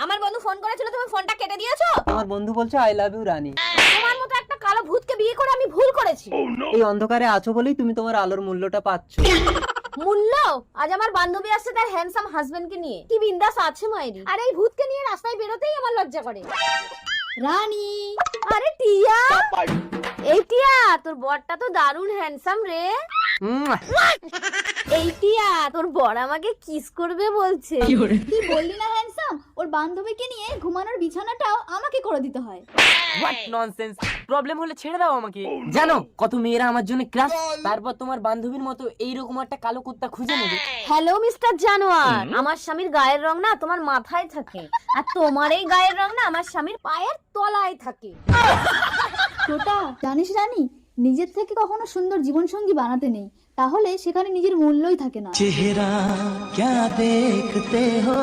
আমার বন্ধু ফোন করেছিল, তুমি ফোনটা কেটে দিয়েছো। আমার বন্ধু বলছে আই লাভ ইউ রানী। তোমার মতো একটা কালো ভূতকে বিয়ে করে আমি ভুল করেছি। এই অন্ধকারে আছো বলেই তুমি তোমার আলোর মূল্যটা পাচ্ছ। মূল্য? আজ আমার বান্ধবী আসছে তার হ্যান্ডসাম হাজবেন্ডকে নিয়ে, কি বিন্দাস আছে মায়েরি। আর এই ভূতকে নিয়ে রাস্তায় বেরোতেই আমার লজ্জা করে। রানী, আরে টিয়া, এই টিয়া তোর বরটা তো দারুণ হ্যান্ডসাম রে। এই টিয়া তোর বর আমাকে কিস করবে বলছে। তুই বললি না হ্যান্ডসাম, ওর বান্ধবীকে নিয়ে ঘুমানোর বিছানাটাও আমাকে করে দিতে হয়। What nonsense! প্রবলেম হলে ছেড়ে দাও আমাকে। জানো কত মেয়েরা আমার জন্য ক্রাশ, তারপর তোমার বান্ধবীর মতো এইরকম একটা কালো কুত্তা খুঁজে নেবে। হ্যালো মিস্টার জানোয়ার, আমার স্বামীর গায়ের রং না তোমার মাথায় থাকে, আর তোমার এই গায়ের রং না আমার স্বামীর পায়ের তলায় থাকে। টোটা, জানিস রানী, নিজের থেকে কখনো সুন্দর জীবন সঙ্গী বানাতে নেই, তাহলে সেখানে নিজের মূল্যই থাকে না। চেহারা क्या देखते हो